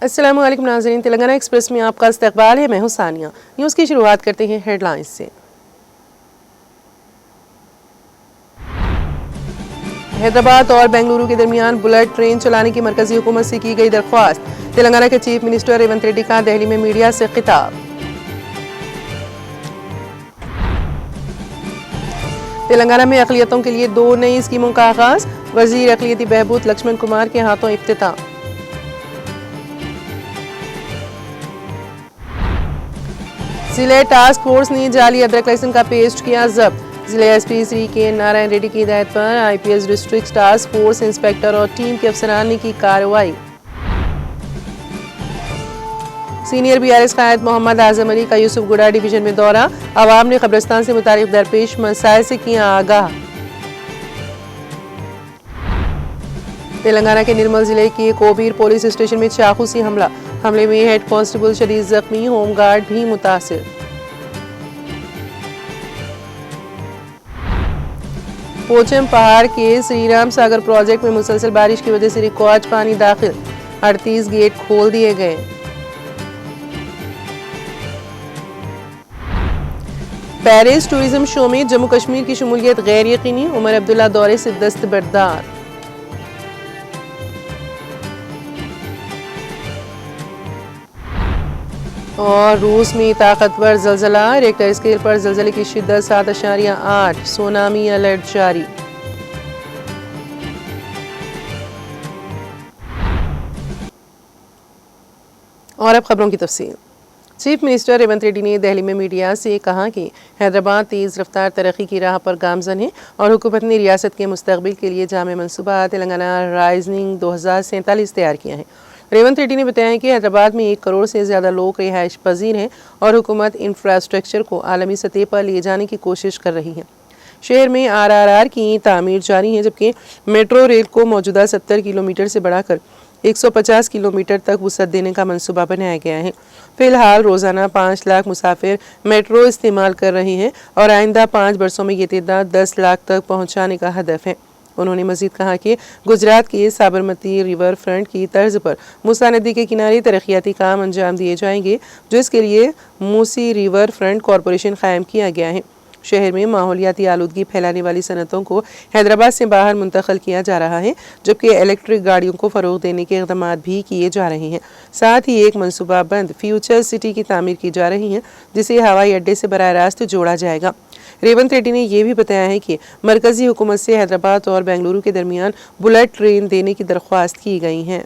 अस्सलाम वालेकुम नाज़रीन, तेलंगाना एक्सप्रेस में आपका इस्तकबाल है। मैं हूं सानिया। न्यूज़ की शुरुआत करते हैं हेडलाइंस से। हैदराबाद और बेंगलुरु के दरमियान बुलेट ट्रेन चलाने की मरकजी हुकूमत से की गई दरख्वास्त। तेलंगाना के चीफ मिनिस्टर रेवंत रेड्डी का दिल्ली में मीडिया से खिताब। तेलंगाना में अक़लियतों के लिए 2 नई स्कीमों का आगाज। वज़ीर अक़लियती बहबूद लक्ष्मण कुमार के हाथों इफ्तिताह। जिले टास्क फोर्स ने जाली अदरक लाइसेंस का पेस्ट किया जब्त। जिले एसपी श्री के नारायण रेड्डी की हिदायत पर IPS district task force inspector और टीम के अफसरान ने की कार्रवाई। सीनियर बीआरएस कायद मोहम्मद आजम अली का यूसुफगुड़ा डिवीजन में दौरा। अवाम ने कब्रिस्तान से मुतालिक दरपेश मसाइल से किया आगाह। तेलंगाना के निर्मल जिले के कोबीर पुलिस स्टेशन में चाकू से हमले में हेड कांस्टेबल शदीद जख्मी, होमगार्ड भी मुतासिर। पोचम पहाड़ के श्रीराम सागर प्रोजेक्ट में मुसलसल बारिश की वजह से रिकॉर्ड पानी दाखिल। 38 गेट खोल दिए गए। पेरिस टूरिज्म शो में जम्मू कश्मीर की शमूलियत गैर यकीनी। उमर अब्दुल्ला दौरे से दस्तबरदार। और रूस में ताकतवर जलजला। रेक्टर स्केल पर जलजले की शिद्दत 7.8। सुनामी अलर्ट जारी। और अब खबरों की तफसील। चीफ मिनिस्टर रेवंत रेड्डी ने दिल्ली में मीडिया से कहा कि हैदराबाद तेज़ रफ्तार तरक्की की राह पर गामजन है और हुकूमत ने रियासत के मुस्तकबिल के लिए जामे मनसूबा तेलंगाना राइजिंग 2047 तैयार किया है। रेवंत रेड्डी ने बताया कि हैदराबाद में 1 करोड़ से ज़्यादा लोग रिहाइश पजीर हैं और हुकूमत इंफ्रास्ट्रक्चर को आलमी सतह पर ले जाने की कोशिश कर रही है। शहर में आरआरआर की तामीर जारी है, जबकि मेट्रो रेल को मौजूदा 70 किलोमीटर से बढ़ाकर 150 किलोमीटर तक वुसअत देने का मंसूबा बनाया गया है। फिलहाल रोज़ाना 5 लाख मुसाफिर मेट्रो इस्तेमाल कर रहे हैं और आइंदा 5 बरसों में ये तादाद 10 लाख तक पहुँचाने का हदफ है। उन्होंने मजीद कहा कि गुजरात के साबरमती रिवर फ्रंट की तर्ज पर मूसा नदी के किनारे तरक्याती काम अंजाम दिए जाएंगे, जिसके लिए मूसी रिवर फ्रंट कॉरपोरेशन कायम किया गया है। शहर में माहौलियाती आलूदगी फैलाने वाली सनतों को हैदराबाद से बाहर मुंतकिल किया जा रहा है, जबकि इलेक्ट्रिक गाड़ियों को फ़रोग देने के इक़दाम भी किए जा रहे हैं। साथ ही एक मनसूबा बंद फ्यूचर सिटी की तामीर की जा रही है, जिसे हवाई अड्डे से बराह रास्त जोड़ा जाएगा। रेवंत रेड्डी ने यह भी बताया है कि मरकजी हुकूमत से हैदराबाद और बेंगलुरु के दरमियान बुलेट ट्रेन देने की दरख्वास्त की गई है।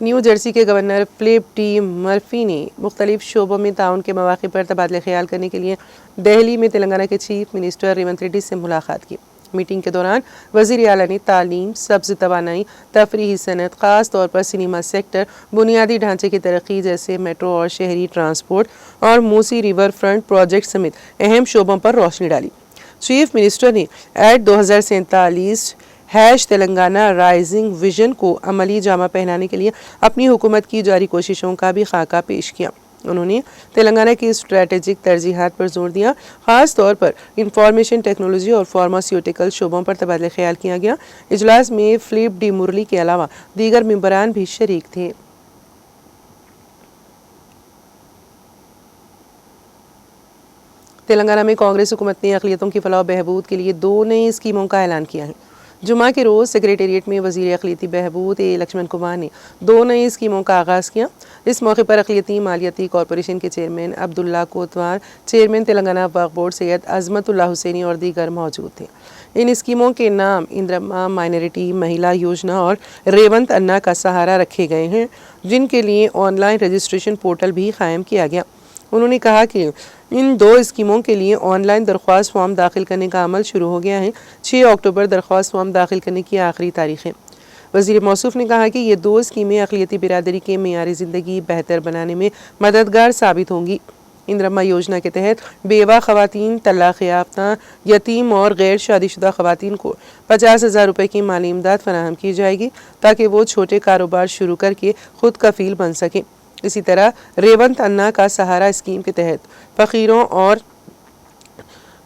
न्यू जर्सी के गवर्नर फिलिप डी मर्फी ने मुख्तलिफ शोबों में ताउन के मौक़े पर तबादला ख्याल करने के लिए दिल्ली में तेलंगाना के चीफ मिनिस्टर रेवंत रेड्डी से मुलाकात की। मीटिंग के दौरान वज़ीर आला ने तालीम, सब्ज़ तवानाई, तफरीही सनत, ख़ास तौर पर सिनेमा सेक्टर, बुनियादी ढांचे की तरक्की जैसे मेट्रो और शहरी ट्रांसपोर्ट और मूसी रिवर फ्रंट प्रोजेक्ट समेत अहम शोबों पर रोशनी डाली। चीफ मिनिस्टर ने एट 2047 तेलंगाना राइजिंग विजन को अमली जामा पहनाने के लिए अपनी हुकूमत की जारी कोशिशों का भी खाका पेश किया। उन्होंने तेलंगाना की स्ट्रेटेजिक तरजीहात पर जोर दिया। ख़ास तौर पर इंफॉर्मेशन टेक्नोलॉजी और फार्मास्यूटिकल शोबों पर तबादला ख्याल किया गया। इजलास में फिलिप डी मुरली के अलावा दीगर मेंबरान भी शरीक थे। तेलंगाना में कांग्रेस हुकूमत ने अक़लियतों की फलाह बहबूद के लिए 2 नई स्कीमों का ऐलान किया है। जुमा के रोज़ सेक्रेटेरिएट में वज़ीर अक़लियती बहबूद लक्ष्मण कुमार ने 2 नई स्कीमों का आगाज़ किया। इस मौके पर अक़लियती मालियाती कॉरपोरेशन के चेयरमैन अब्दुल्ला कोतवाल, चेयरमैन तेलंगाना वक्फ बोर्ड सैयद अज़मतुल्लाह हुसैनी और दीगर मौजूद थे। इन स्कीमों के नाम इंदिरा माइनॉरिटी महिला योजना और रेवंत अन्ना का सहारा रखे गए हैं, जिनके लिए ऑनलाइन रजिस्ट्रेशन पोर्टल भी कायम किया गया। उन्होंने कहा कि इन 2 स्कीमों के लिए ऑनलाइन दरख्वास्त फॉर्म दाखिल करने का अमल शुरू हो गया है। 6 अक्टूबर दरख्वास्त फॉर्म दाखिल करने की आखिरी तारीख है। वज़ीर मौसूफ ने कहा कि ये 2 स्कीमें अक़लियती बिरादरी के मेयार ज़िंदगी बेहतर बनाने में मददगार साबित होंगी। इंदिरा योजना के तहत बेवा खवातीन, तलाक याफ्ता, यतीम और गैर शादीशुदा खवातीन को 50,000 रुपये की माली इमदाद फराहम की जाएगी ताकि वो छोटे कारोबार शुरू करके खुद कफील बन सकें। इसी तरह रेवंत अन्ना का सहारा स्कीम के तहत फ़कीरों और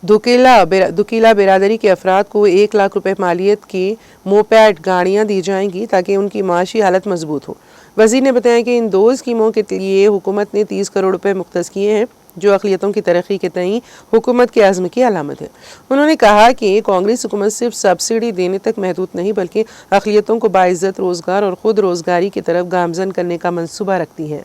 दुकीला बिरादरी के अफराद को 1 लाख रुपए मालियत की मोपैड गाड़ियाँ दी जाएंगी ताकि उनकी माशी हालत मजबूत हो। वज़ीर ने बताया कि इन 2 स्कीमों के लिए हुकूमत ने 30 करोड़ रुपए मुख्तस किए हैं, जो अक़लियतों की तरक्की के तई हुकूमत के आज़्म की अलामत है। उन्होंने कहा कि कांग्रेस हुकूमत सिर्फ सब्सिडी देने तक महदूद नहीं बल्कि अक़लियतों को बाइज़्ज़त रोज़गार और ख़ुद रोज़गारी की तरफ गामज़न करने का मंसूबा रखती है।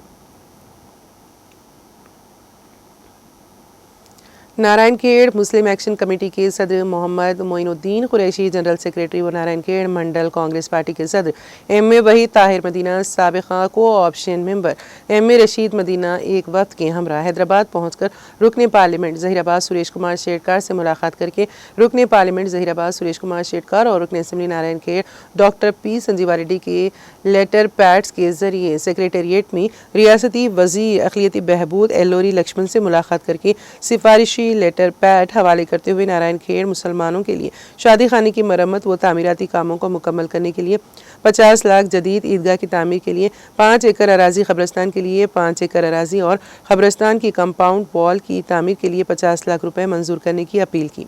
नारायणखेड़ मुस्लिम एक्शन कमेटी के सदर मोहम्मद मोइनुद्दीन कुरैशी, जनरल सेक्रेटरी व नारायणखेड़ मंडल कांग्रेस पार्टी के सदर एम ए वहीद ताहिर मदीना, साबिक़ा co-option member M A Rashid Madina एक वक्त के हमरा हैदराबाद पहुंचकर रुकने पार्लियामेंट ज़हीराबाद सुरेश कुमार शेरकार से मुलाकात करके रुकने पार्लियामेंट ज़हीराबाद सुरेश कुमार शेरकार और रुकने assembly Narayankhed doctor P Sanjeeva Reddy के लेटर पैड्स के जरिए सेक्रेटेरिएट में रियासती वज़ीर अक़लियती बहबूद एल्लोरी लक्ष्मण से मुलाकात करके सिफारिशी लेटर पैड हवाले करते हुए नारायणखेड़ मुसलमानों के लिए शादी खाने की मरम्मत व तामीराती कामों को मुकम्मल करने के लिए 50 लाख, जदीद ईदगाह की तामीर के लिए 5 एकड़ अराजी, कब्रस्तान के लिए 5 एकड़ अराजी और कब्रस्तान की कंपाउंड वॉल की तामीर के लिए 50 लाख रुपए मंजूर करने की अपील की।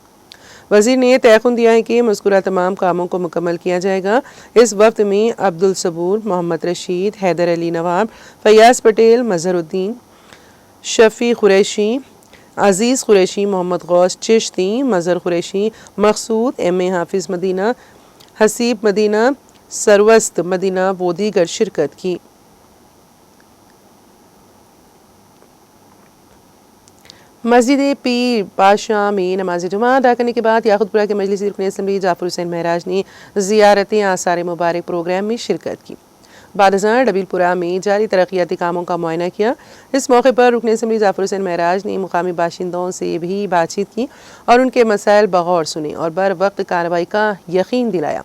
वज़ीर ने तयक़ुन दिया है कि मज़कूरा तमाम कामों को मुकम्मल किया जाएगा। इस वक्त में अब्दुल सबूर, मोहम्मद रशीद, हैदर अली नवाब, फैयाज़ पटेल, मज़हरुद्दीन, शफ़ी कुरैशी, अज़ीज़ कुरैशी, मोहम्मद गौस चिश्ती, मज़हर कुरैशी, मकसूद, एम ए हाफिज़ मदीना, हसीब मदीना, सरवस्त मदीना व दीगर शिरकत की। मस्जिद पीर पाशा में नमाज जुमा अदा करने के बाद याकुतपुरा के मजलिसी रुकन असम्बली जाफर हुसैन महराज ने ज़ियारत आसार मुबारक प्रोग्राम में शिरकत की। बाद अज़ां डबीलपुरा में जारी तरक्याती कामों का मुआयना किया। इस मौके पर रुकन असम्बली जाफर हुसैन महराज ने मुकामी बाशिंदों से भी बातचीत की और उनके मसाइल बगौर सुने और बर वक्त कार्रवाई का यकीन दिलाया।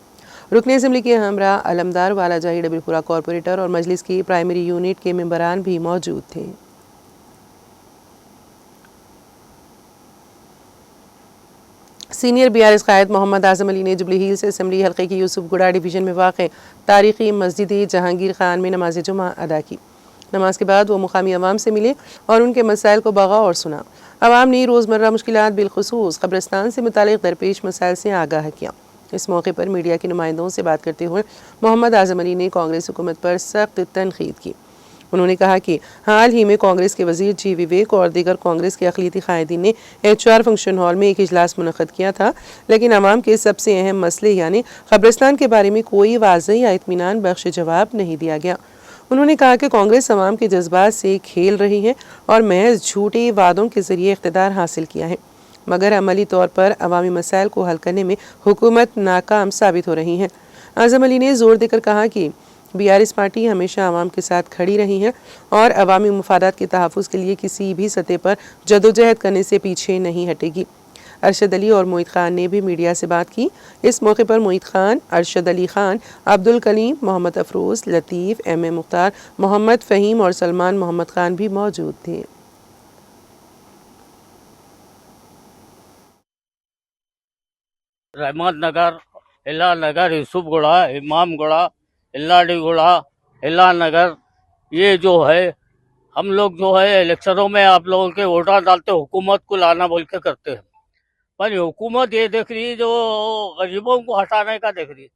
रुकन असम्बली के हमरा अलमदार वाला जाही, डबीलपुरा कॉरपोरेटर और मजलिस की प्राइमरी यूनिट के मेंबरान भी मौजूद थे। सीनियर BRS कायद मोहम्मद आज़म अली ने जुबली हिल्स असम्बली हल्के की यूसुफगुड़ा डिवीज़न में वाक़ तारीख़ी मस्जिद जहांगीर खान में नमाज जुमा अदा की। नमाज के बाद वो मुकामी अवाम से मिले और उनके मसाइल को बगौर सुना। अवाम ने रोज़मर्रा मुश्किलात बिलखुसूस कब्रिस्तान से मुतालिक दरपेश मसाइल से आगाह किया। इस मौके पर मीडिया के नुमाइंदों से बात करते हुए मोहम्मद आज़म अली ने कांग्रेस हुकूमत पर सख्त तनकीद की। उन्होंने कहा कि हाल ही में कांग्रेस के वजीर जी विवेक और दीगर कांग्रेस के अक़लियती कायदीन ने HR फंक्शन हॉल में एक इजलास मुनक़्क़द किया था, लेकिन आवाम के सबसे अहम मसले यानी कब्रिस्तान के बारे में कोई वाज़ेह या इत्मीनान बख्श जवाब नहीं दिया गया। उन्होंने कहा कि कांग्रेस अवाम के जज्बात से खेल रही है और महज झूठे वादों के जरिए इक़्तिदार हासिल किया है, मगर अमली तौर पर अवामी मसाइल को हल करने में हुकूमत नाकाम साबित हो रही है। आज़म अली ने जोर देकर कहा कि BRS पार्टी हमेशा आवाम के साथ खड़ी रही है और अवामी मुफादात के तहफ़्फ़ुज़ के लिए किसी भी सतह पर जदोजहद करने से पीछे नहीं हटेगी। अरशद अली और मोहित खान ने भी मीडिया से बात की। इस मौके पर मोहित खान, अरशद अली खान, अब्दुल कलीम, मोहम्मद अफरोज़, लतीफ़, M A मुख्तार, मोहम्मद फ़हीम और सलमान मोहम्मद खान भी मौजूद थे। रहमत नगर, इला नगर, यूसुफगुड़ा, इमामगुड़ा, इल्लाडीगुड़ा, इला नगर, ये जो है हम लोग जो है इलेक्शनों में आप लोगों के वोटा डालते हुकूमत को लाना बोल के करते हैं, पर हुकूमत ये देख रही जो गरीबों को हटाने का देख रही।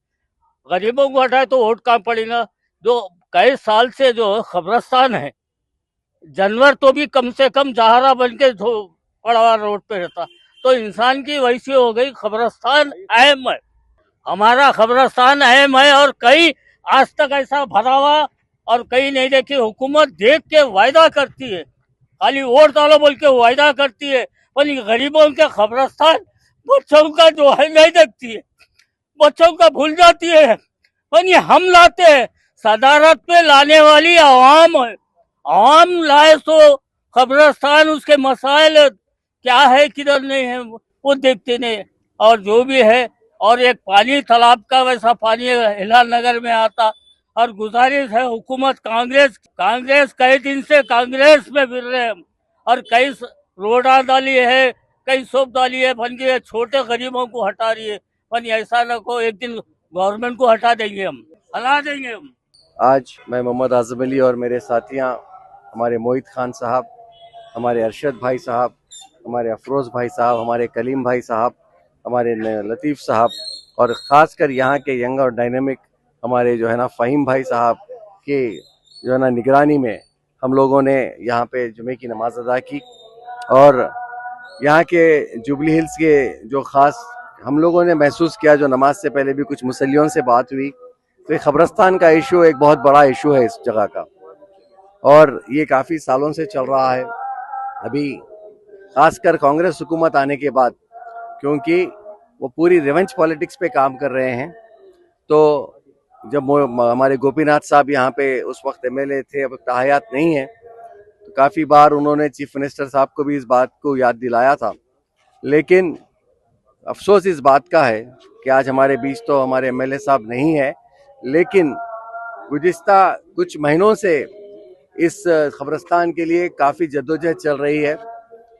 गरीबों को हटाए तो वोट कहाँ पड़ेगा। जो कई साल से जो खबरस्तान है, जानवर तो भी कम से कम जहारा बन के पड़ा हुआ रोड पे रहता, तो इंसान की वैसी हो गई। खबरस्तान अहम है, हमारा खबरस्तान अहम है और कई आज तक ऐसा भरा हुआ और कहीं नहीं देखी। हुकूमत देख के वायदा करती है, खाली वोट डालो बोल के वायदा करती है, पर गरीबों के खबरस्तान बच्चों का जो है नहीं देखती है, बच्चों का भूल जाती है। पर ये हम लाते हैं, सदारत पे लाने वाली आवाम है। आवाम लाए तो खबरस्तान उसके मसाइल क्या है किधर नहीं है वो देखते नहीं। और जो भी है, और एक पानी तालाब का वैसा पानी हिलाल नगर में आता। और गुजारिश है हुकूमत कांग्रेस कई दिन से कांग्रेस में फिर रहे हैं, और कई रोडा डाली है, कई सोप डाली है, बन गई है, छोटे गरीबों को हटा रही है। पर ऐसा न को एक दिन गवर्नमेंट को हटा देंगे, हम हटा देंगे हम। आज मैं मोहम्मद आज़म अली और मेरे साथियां, हमारे मोहित खान साहब, हमारे अरशद भाई साहब, हमारे अफरोज़ भाई साहब, हमारे कलीम भाई साहब, हमारे लतीफ़ साहब और ख़ासकर यहाँ के यंग और डायनेमिक हमारे जो है ना फ़हीम भाई साहब के जो है ना निगरानी में हम लोगों ने यहाँ पे जुमे की नमाज अदा की। और यहाँ के जुबली हिल्स के जो ख़ास हम लोगों ने महसूस किया, जो नमाज से पहले भी कुछ मुसल्लियों से बात हुई, तो ख़बरस्तान का इशू एक बहुत बड़ा इशू है इस जगह का, और ये काफ़ी सालों से चल रहा है। अभी खासकर कांग्रेस हुकूमत आने के बाद, क्योंकि वो पूरी रिवेंज पॉलिटिक्स पे काम कर रहे हैं, तो जब हमारे गोपीनाथ साहब यहाँ पे उस वक्त एमएलए थे, अब ताहयात नहीं है, तो काफ़ी बार उन्होंने चीफ मिनिस्टर साहब को भी इस बात को याद दिलाया था। लेकिन अफसोस इस बात का है कि आज हमारे बीच तो हमारे एमएलए साहब नहीं है, लेकिन गुज़िस्ता कुछ महीनों से इस ख़बरस्तान के लिए काफ़ी जद्दोजहद चल रही है।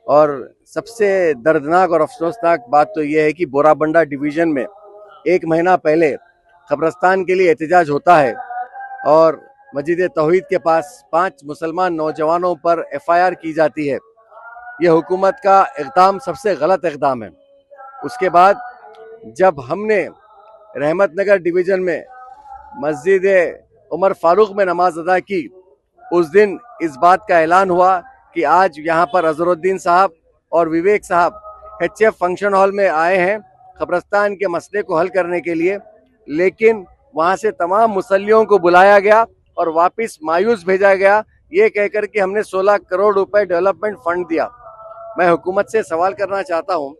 और सबसे दर्दनाक और अफसोसनाक बात तो ये है कि बोराबंडा डिवीज़न में 1 महीना पहले ख़बरस्तान के लिए एहतजाज होता है और मस्जिद तौहीद के पास 5 मुसलमान नौजवानों पर एफआईआर की जाती है। ये हुकूमत का इक़दाम सबसे गलत इक़दाम है। उसके बाद जब हमने रहमत नगर डिवीज़न में मस्जिद उमर फारूक में नमाज अदा की, उस दिन इस बात का ऐलान हुआ कि आज यहाँ पर अजहरुद्दीन साहब और विवेक साहब HF फंक्शन हॉल में आए हैं क़ब्रस्तान के मसले को हल करने के लिए, लेकिन वहाँ से तमाम मुसल्लियों को बुलाया गया और वापस मायूस भेजा गया, ये कहकर कि हमने 16 करोड़ रुपए डेवलपमेंट फंड दिया। मैं हुकूमत से सवाल करना चाहता हूँ,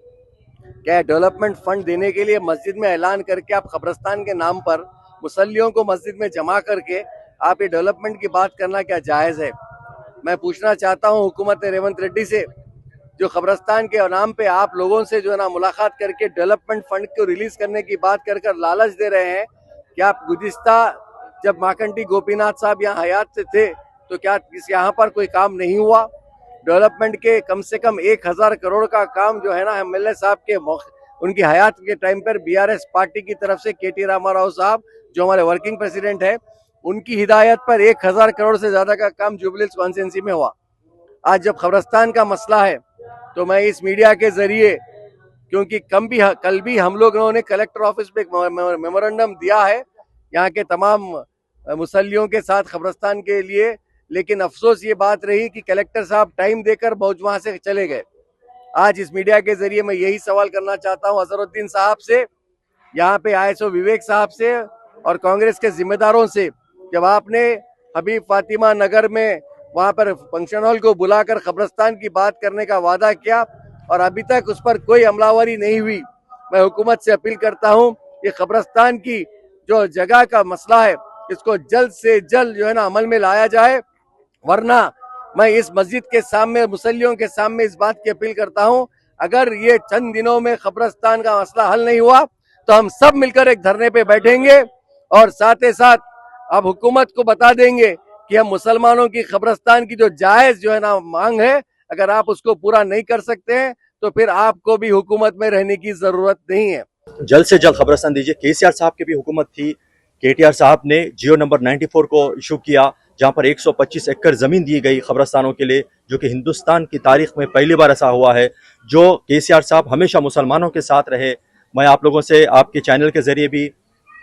क्या डेवलपमेंट फंड देने के लिए मस्जिद में ऐलान करके आप क़ब्रस्तान के नाम पर मुसल्लियों को मस्जिद में जमा करके आप ये डेवलपमेंट की बात करना क्या जायज़ है? मैं पूछना चाहता हूँ हुकूमत रेवंत रेड्डी से, जो क़ब्रस्तान के नाम पे आप लोगों से जो है ना मुलाकात करके डेवलपमेंट फंड को रिलीज करने की बात कर लालच दे रहे हैं, क्या आप गुज़िस्ता जब माकंटी गोपीनाथ साहब यहाँ हयात से थे तो क्या यहाँ पर कोई काम नहीं हुआ? डेवलपमेंट के कम से कम 1000 करोड़ का काम जो है ना एमएलए साहब के उनकी हयात के टाइम पर BRS पार्टी की तरफ से KT रामाराव साहब जो हमारे वर्किंग प्रेसिडेंट है, उनकी हिदायत पर 1000 करोड़ से ज्यादा का काम जुबली हिल्स कॉन्स्टिट्यूंसी में हुआ। आज जब क़ब्रस्तान का मसला है तो मैं इस मीडिया के जरिए, क्योंकि कल भी हम लोगों ने कलेक्टर ऑफिस पे एक मेमोरेंडम दिया है यहाँ के तमाम मुसल्लियों के साथ क़ब्रस्तान के लिए, लेकिन अफसोस ये बात रही कि कलेक्टर साहब टाइम देकर वहाँ से चले गए। आज इस मीडिया के जरिए मैं यही सवाल करना चाहता हूँ अजहरुद्दीन साहब से, यहाँ पे ISO विवेक साहब से और कांग्रेस के जिम्मेदारों से, जब आपने हबीब फातिमा नगर में वहाँ पर फंक्शन हॉल को बुलाकर क़ब्रस्तान की बात करने का वादा किया और अभी तक उस पर कोई अमलावरी नहीं हुई, मैं हुकूमत से अपील करता हूँ कि क़ब्रस्तान की जो जगह का मसला है इसको जल्द से जल्द जो है ना अमल में लाया जाए, वरना मैं इस मस्जिद के सामने मुसल्लियों के सामने इस बात की अपील करता हूँ, अगर ये चंद दिनों में क़ब्रस्तान का मसला हल नहीं हुआ तो हम सब मिलकर एक धरने पे बैठेंगे और साथ ही साथ अब हुकूमत को बता देंगे कि हम मुसलमानों की क़ब्रस्तान की जो जायज़ जो है ना मांग है, अगर आप उसको पूरा नहीं कर सकते हैं तो फिर आपको भी हुकूमत में रहने की ज़रूरत नहीं है। जल्द से जल्द क़ब्रस्तान दीजिए। KCR साहब की भी हुकूमत थी, KTR साहब ने जियो नंबर 94 को इशू किया, जहां पर 125 एकड़ ज़मीन दी गई क़ब्रस्तानों के लिए, जो कि हिंदुस्तान की तारीख में पहली बार ऐसा हुआ है। जो KCR साहब हमेशा मुसलमानों के साथ रहे। मैं आप लोगों से आपके चैनल के ज़रिए भी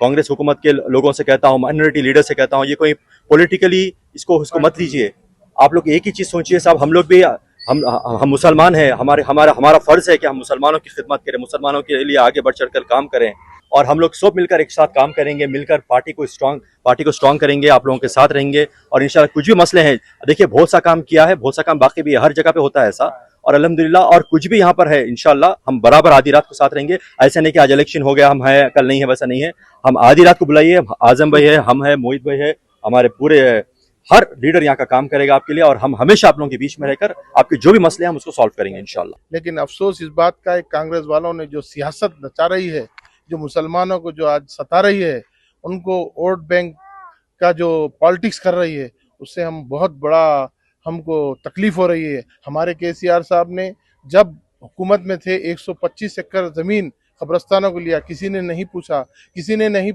कांग्रेस हुकूमत के लोगों से कहता हूँ, माइनॉरिटी लीडर से कहता हूँ, ये कोई पॉलिटिकली इसको मत लीजिए। आप लोग एक ही चीज़ सोचिए साहब, हम लोग भी हम मुसलमान हैं, हमारा फ़र्ज़ है कि हम मुसलमानों की खिदमत करें, मुसलमानों के लिए आगे बढ़ चढ़ कर काम करें, और हम लोग सब मिलकर एक साथ काम करेंगे, मिलकर पार्टी को स्ट्रॉन्ग करेंगे, आप लोगों के साथ रहेंगे। और इंशाल्लाह कुछ भी मसले हैं, देखिए बहुत सा काम किया है, बहुत सा काम बाकी भी है, हर जगह पे होता है ऐसा, और अल्हम्दुलिल्लाह, और कुछ भी यहाँ पर है इंशाल्लाह हम बराबर आधी रात को साथ रहेंगे। ऐसा नहीं कि आज इलेक्शन हो गया हम है कल नहीं है, वैसा नहीं है। हम आधी रात को बुलाइए, आजम भाई है, हम है, मोहित भाई है, हमारे पूरे हर लीडर यहाँ का काम करेगा आपके लिए, और हम हमेशा आप लोगों के बीच में रहकर आपके जो भी मसले हैं हम उसको सॉल्व करेंगे इंशाल्लाह। लेकिन अफसोस इस बात का है, कांग्रेस वालों ने जो सियासत नचा रही है, जो मुसलमानों को जो आज सता रही है, उनको वोट बैंक का जो पॉलिटिक्स कर रही है, उससे हम हमको तकलीफ हो रही है। हमारे केसीआर साहब ने जब हुकूमत में थे 125 एकड़ ज़मीन कब्रस्तानों को लिया, किसी ने नहीं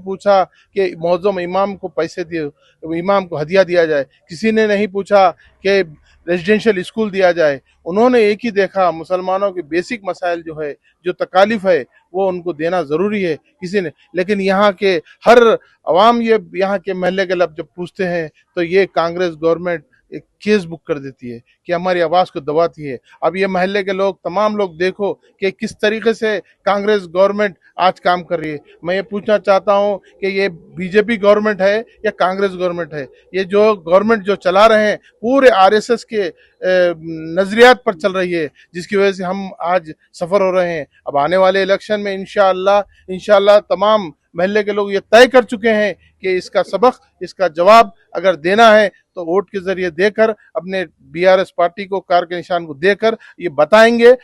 पूछा कि मौज़ूम इमाम को पैसे दिए, इमाम को हदिया दिया जाए, किसी ने नहीं पूछा कि रेजिडेंशियल स्कूल दिया जाए। उन्होंने एक ही देखा, मुसलमानों के बेसिक मसाइल जो है, जो तकालीफ है, वो उनको देना ज़रूरी है किसी ने। लेकिन यहाँ के हर अवाम ये यहाँ के महल्ले के लोग जब पूछते हैं तो ये कांग्रेस गवर्नमेंट एक केस बुक कर देती है कि हमारी आवाज़ को दबाती है। अब ये महल्ले के लोग, तमाम लोग देखो कि किस तरीके से कांग्रेस गवर्नमेंट आज काम कर रही है। मैं ये पूछना चाहता हूँ कि ये बीजेपी गवर्नमेंट है या कांग्रेस गवर्नमेंट है? ये जो गवर्नमेंट जो चला रहे हैं पूरे आरएसएस के नजरियात पर चल रही है, जिसकी वजह से हम आज सफर हो रहे हैं। अब आने वाले इलेक्शन में इंशाअल्लाह तमाम महल्ले के लोग ये तय कर चुके हैं कि इसका सबक, इसका जवाब अगर देना है तो वोट के जरिए देकर, अपने बीआरएस पार्टी को, कार के निशान को देकर ये बताएंगे।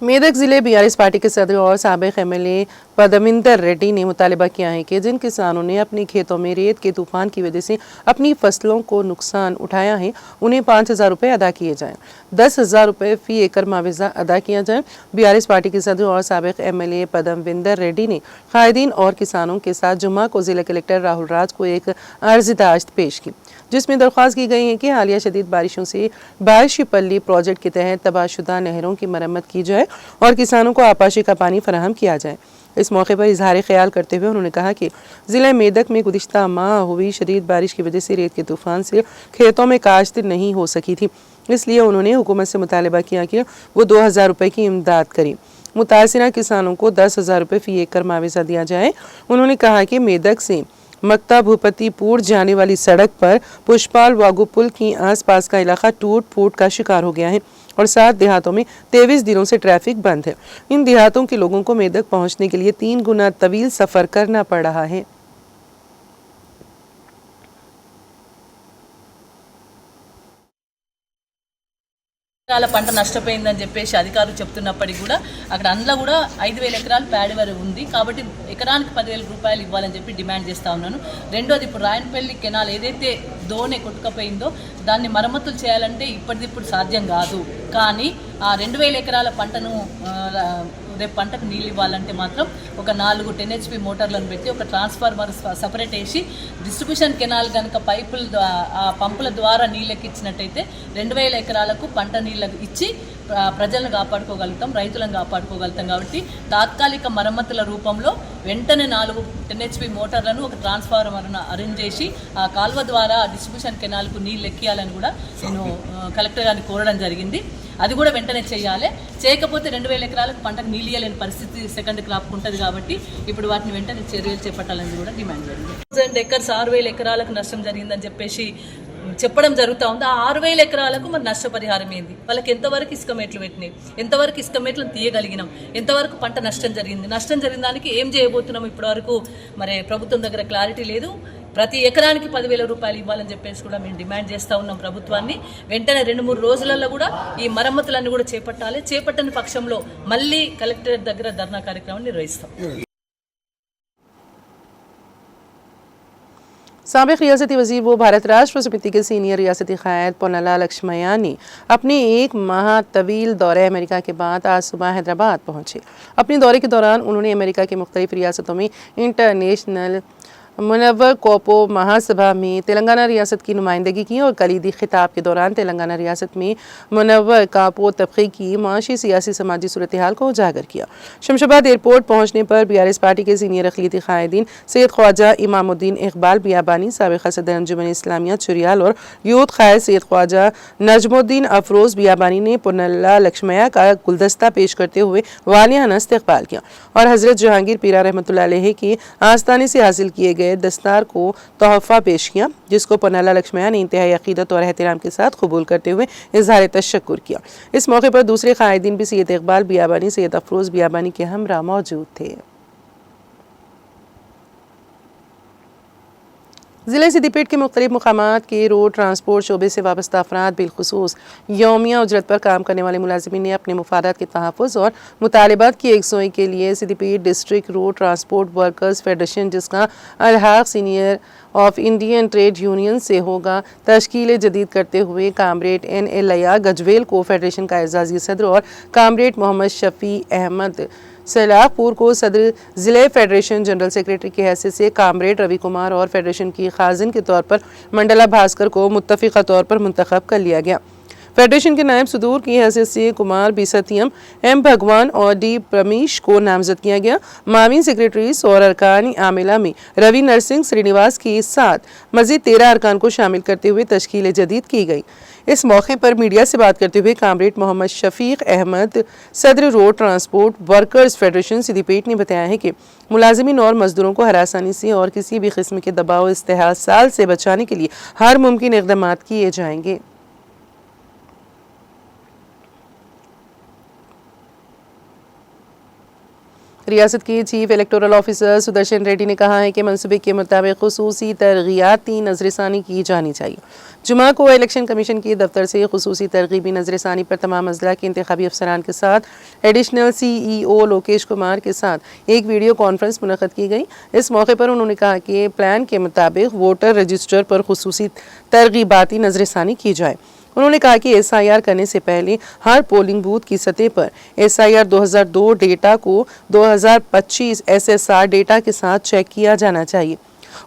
मेदक जिले बीआरएस पार्टी के सदर और साबिक एमएलए पदमिंदर रेड्डी ने मुतालबा किया है कि जिन किसानों ने अपने खेतों में रेत के तूफान की वजह से अपनी फसलों को नुकसान उठाया है, उन्हें 5,000 रुपये अदा किए जाएं। 10,000 रुपये फी एकड़ मुआवजा अदा किया जाए। बीआरएस पार्टी के सदर और साबिक एमएलए पदमिंदर रेड्डी ने कायदीन और किसानों के साथ जुम्मा को जिला कलेक्टर राहुल राज को एक अर्जी दाश्त पेश की, जिसमें दरख्वास्त की गई है कि हालिया शदीद बारिशों से बारिशी पल्ली प्रोजेक्ट के तहत तबाहशुदा नहरों की मरम्मत की जाए और किसानों को आपाशी का पानी फराहम किया जाए। इस मौके पर इजहार ख्याल करते हुए उन्होंने कहा कि ज़िला मेदक में गुज़िश्ता माह हुई शदीद बारिश की वजह से रेत के तूफान से खेतों में काश्त नहीं हो सकी थी, इसलिए उन्होंने हुकूमत से मुतालबा किया कि वो 2,000 रुपये की इमदाद करें। मुतासिरा किसानों को 10,000 रुपये फी एकड़ मुआवजा दिया जाए। उन्होंने कहा कि मेदक से मक्ता भूपतिपुर जाने वाली सड़क पर पुष्पाल वागू पुल की आसपास का इलाका टूट फूट का शिकार हो गया है और 7 देहातों में 23 दिनों से ट्रैफिक बंद है। इन देहातों के लोगों को मेदक पहुंचने के लिए 3 गुना तवील सफर करना पड़ रहा है। పంట నష్టపోయిందని చెప్పేసి అధికారులు చెప్తున్నప్పటికీ కూడా అక్కడ అందులో కూడా 5,000 ఎకరాలు ప్యాడీ వరి ఉంది కాబట్టి ఎకరానికి 10,000 రూపాయలు ఇవ్వాలని చెప్పి డిమాండ్ చేస్తా ఉన్నాను. రెండోది, ఇప్పుడు రాయనపల్లి కెనాల్ ఏదైతే దోనె కొట్టుకపోయిందో దాన్ని మరమ్మతులు చేయాలంటే ఇప్పటిదిప్పుడు సాధ్యం కాదు. కానీ ఆ 2,000 ఎకరాల పంటను రేపు పంటకు నీళ్ళు ఇవ్వాలంటే మాత్రం ఒక 4 10 HP మోటార్లను పెట్టి ఒక ట్రాన్స్ఫార్మర్ సపరేట్ వేసి డిస్ట్రిబ్యూషన్ కెనాల్ కనుక పైపుల ఆ పంపుల ద్వారా నీళ్ళు ఎక్కించినట్టయితే 2,000 ఎకరాలకు పంట నీళ్ళు ఇచ్చి ప్రజలను కాపాడుకోగలుగుతాం, రైతులను కాపాడుకోగలుగుతాం. కాబట్టి తాత్కాలిక మరమ్మతుల రూపంలో వెంటనే 4 10 HP మోటార్లను ఒక ట్రాన్స్ఫార్మర్ను అరేంజ్ చేసి ఆ కాల్వ ద్వారా డిస్ట్రిబ్యూషన్ కెనాల్కు నీళ్ళు ఎక్కియాలని కూడా నేను కలెక్టర్ గారిని కోరడం జరిగింది. అది కూడా వెంటనే చేయాలి. చేయకపోతే 2,000 ఎకరాలకు పంటకు నీళ్ళు ఇవ్వలేని పరిస్థితి సెకండ్ క్రాప్ ఉంటుంది. కాబట్టి ఇప్పుడు వాటిని వెంటనే చర్యలు చేపట్టాలని కూడా డిమాండ్ జరిగింది. 1000 ఎకర్స్ 6,000 ఎకరాలకు నష్టం జరిగిందని చెప్పేసి చెప్పడం జరుగుతూ ఉంది. ఆ 6,000 ఎకరాలకు మరి నష్టపరిహారం ఏంది? వాళ్ళకి ఎంతవరకు ఇసుక మేట్లు పెట్టినాయి, ఎంతవరకు ఇసుక మేట్లను తీయగలిగినాం, ఎంతవరకు పంట నష్టం జరిగింది, నష్టం జరిగిన దానికి ఏం చేయబోతున్నాం ఇప్పటివరకు మరి ప్రభుత్వం దగ్గర క్లారిటీ లేదు. ప్రతి ఎకరానికి 10,000 రూపాయలు ఇవ్వాలని చెప్పేసి కూడా మేము డిమాండ్ చేస్తూ ఉన్నాం ప్రభుత్వాన్ని. వెంటనే 2-3 రోజులలో కూడా ఈ మరమ్మతులన్నీ కూడా చేపట్టాలి. చేపట్టని పక్షంలో మళ్ళీ కలెక్టరేట్ దగ్గర ధర్నా కార్యక్రమం నిర్వహిస్తాం. साबिक रियासती वजीर व भारत राष्ट्र समिति के सीनियर रियासती क़ायद पोन्नाला लक्ष्मया ने अपने 1 माह तवील दौरे अमेरिका के बाद आज सुबह हैदराबाद पहुंचे। अपने दौरे के दौरान उन्होंने अमेरिका की मुख्तलिफ रियासतों में इंटरनेशनल मुनव्वर कोपो महासभा में तेलंगाना रियासत की नुमाइंदगी की और कलीदी खिताब के दौरान तेलंगाना रियासत में मुनव्वर कापो तबके की माशी सियासी समाजी सूरत हाल को उजागर किया। शमशाबाद एयरपोर्ट पहुंचने पर बीआरएस पार्टी के सीनियर अक़लियती क़ायदीन सैयद ख्वाजा इमामुद्दीन इकबाल बियाबानी, साबिक़ सदर अंजुमन इस्लामिया चुरियाल और यूथ क़ायद सैयद ख्वाजा नजमुद्दीन अफरोज़ बियाबानी ने पोन्नाला लक्ष्मया का गुलदस्ता पेश करते हुए वालियाना इस्तक़बाल किया और हज़रत जहांगीर पीरा रहमतुल्लाह अलैह की आस्ताने से हासिल किए गए दस्तार को तोहफ़ा पेश किया, जिसको पोन्नाला लक्ष्मया ने इंतहाई अक़ीदत और एहतराम के साथ कबूल करते हुए इज़हार तशक्कुर किया। इस मौके पर दूसरे क़ायदीन भी सैयद इकबाल बियाबानी, सैयद अफरोज़ बियाबानी के हमरा मौजूद थे। ज़िले सिद्दीपेट के मुख्तलिफ मुकामात के रोड ट्रांसपोर्ट शोबे से वाबस्ता अफराद बिलखुसूस यौमिया उजरत पर काम करने वाले मुलाजिमीन ने अपने मुफादात के तहफ़्फ़ुज़ और मुतालबात की यकसोई के लिए Siddipet district road transport workers federation, जिसका अलहाक senior of Indian trade union से होगा, तश्कील जदीद करते हुए कामरेड NLIA गजवेल को फेडरेशन का एजाज़ी सदर और कामरेड मोहम्मद शफ़ी अहमद सलाहपुर को सदर ज़िले फेडरेशन जनरल सेक्रेटरी की हैसियत से कामरेड रवि कुमार और फेडरेशन की खाजिन के तौर पर मंडला भास्कर को मुत्तफ़िक़ा तौर पर मुंतखब कर लिया गया। फेडरेशन के नायब सदूर की हैसियत से कुमार बी सत्यम, M भगवान और D प्रमीश को नामजद किया गया। मामी सेक्रेटरीज और अरकान आमिला में रवि नरसिंह श्रीनिवास के साथ मजीद 13 अरकान को शामिल करते हुए तश्कील जदीद की गई। इस मौके पर मीडिया से बात करते हुए कामरेड मोहम्मद शफीक अहमद सदर road transport workers federation Siddipet ने बताया है कि मुलाजिमीन और मजदूरों को हरासानी से और किसी भी किस्म के दबाव इस्तेहसाल से बचाने के लिए हर मुमकिन इक़दाम किए जाएंगे। रियासत के chief electoral officer Sudarshan Reddy ने कहा है कि मनसूबे के मुताबिक खुसूसी तरगीबाती नजरसानी की जानी चाहिए। जुमा को इलेक्शन कमीशन के दफ्तर से खुसूसी तरगीबी नजरसानी पर तमाम अजला के इंतखाबी अफसरान के साथ एडिशनल CEO लोकेश कुमार के साथ एक वीडियो कॉन्फ्रेंस मुनक़द की गई। इस मौके पर उन्होंने कहा कि प्लान के मुताबिक वोटर रजिस्टर पर खुसूसी तरगीबाती नजरसानी की जाए। उन्होंने कहा कि SIR करने से पहले हर पोलिंग बूथ की सतह पर SIR 2002 डेटा को 2025 SSR डेटा के साथ चेक किया जाना चाहिए।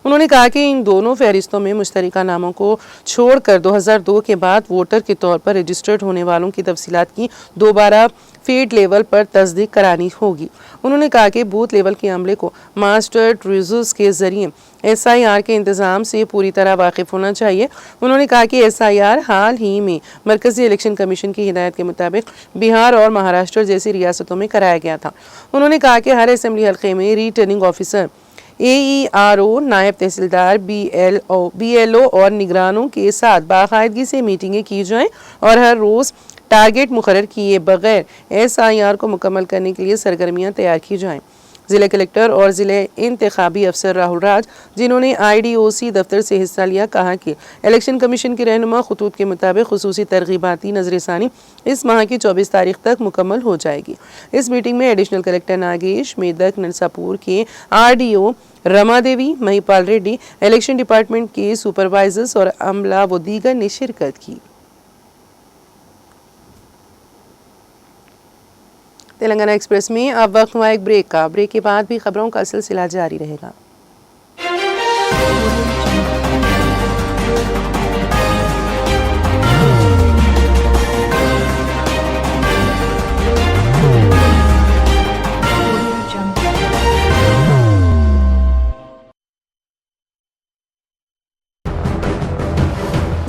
उन्होंने कहा कि इन दोनों फहरिस्तों में मुश्तरका नामों को छोड़कर 2002 के बाद वोटर के तौर पर रजिस्टर्ड होने वालों की तफसीलात की दोबारा फील्ड लेवल पर तस्दीक करानी होगी। उन्होंने कहा कि बूथ लेवल के अमले को मास्टर ट्रूजर्स के जरिए SIR के इंतज़ाम से पूरी तरह वाकिफ होना चाहिए। उन्होंने कहा कि SIR हाल ही में मरकज़ी इलेक्शन कमीशन की हिदायत के मुताबिक बिहार और महाराष्ट्र जैसी रियासतों में कराया गया था। उन्होंने कहा कि हर असेंबली हल्के में रिटर्निंग ऑफिसर, AERO, नायब तहसीलदार, BLO और निगरानों के साथ बाकायदगी से मीटिंगें की जाएं और हर रोज़ टारगेट मुकर्रर किए बगैर SIR को मुकम्मल करने के लिए सरगर्मियां तैयार की जाएं। ज़िला कलेक्टर और ज़िले इंतखाबी अफसर राहुल राज, जिन्होंने IDOC दफ्तर से हिस्सा लिया, कहा कि इलेक्शन कमीशन की रहनुमा खतूत के मुताबिक खुसूसी तरगीबाती नजरसानी इस माह की 24 तारीख तक मुकम्मल हो जाएगी। इस मीटिंग में एडिशनल कलेक्टर नागेश, मेदक, नरसापुर के RDO Rama Devi, Mahipal Reddy, election department के सुपरवाइजर्स और अमला व दीगर ने शिरकत की। तेलंगाना एक्सप्रेस में अब वक्त हुआ एक ब्रेक का। ब्रेक के बाद भी खबरों का सिलसिला जारी रहेगा।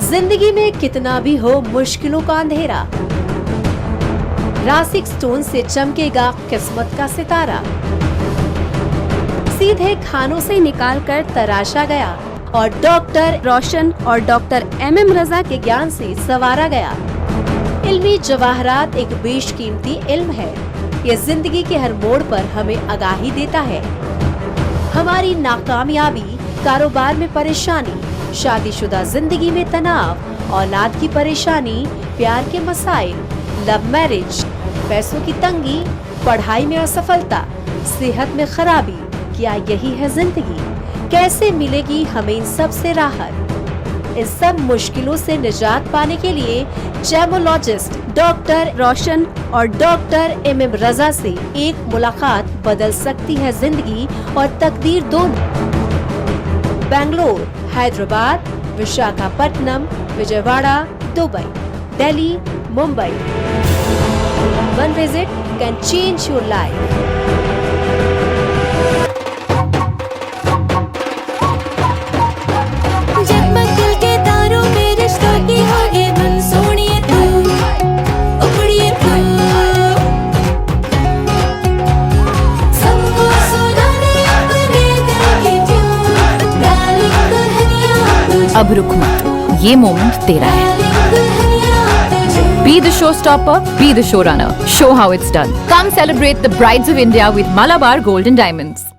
जिंदगी में कितना भी हो मुश्किलों का अंधेरा, रासिक स्टोन से चमकेगा किस्मत का सितारा। सीधे खानों से निकालकर तराशा गया और डॉक्टर रोशन और डॉक्टर MM रजा के ज्ञान से संवारा गया। इल्मी जवाहरात एक बेशकीमती इल्म है। ये जिंदगी के हर मोड़ पर हमें आगाही देता है। हमारी नाकामयाबी, कारोबार में परेशानी, शादीशुदा जिंदगी में तनाव, औलाद की परेशानी, प्यार के मसाइल, लव मैरिज, पैसों की तंगी, पढ़ाई में असफलता, सेहत में खराबी, क्या यही है जिंदगी? कैसे मिलेगी हमें इन सब से राहत? इस सब मुश्किलों से निजात पाने के लिए जेमोलॉजिस्ट डॉक्टर रोशन और डॉक्टर MM रजा से एक मुलाकात बदल सकती है जिंदगी और तकदीर दोनों। Bangalore, Hyderabad, Visakhapatnam, Vijayawada, Dubai, Delhi, Mumbai. One visit can change your life. जगमग दिल के तारों में रिश्तों की होगी धुन, सोनिए तू, उखड़िए तू, सबको सुनाने अपने दिल की ट्यून, डार्लिंग दुल्हनिया तुझे, अब रुक मत, ये मोमेंट तेरा है। Be the showstopper, be the showrunner. Show how it's done. Come celebrate the Brides of India with Malabar Gold and Diamonds.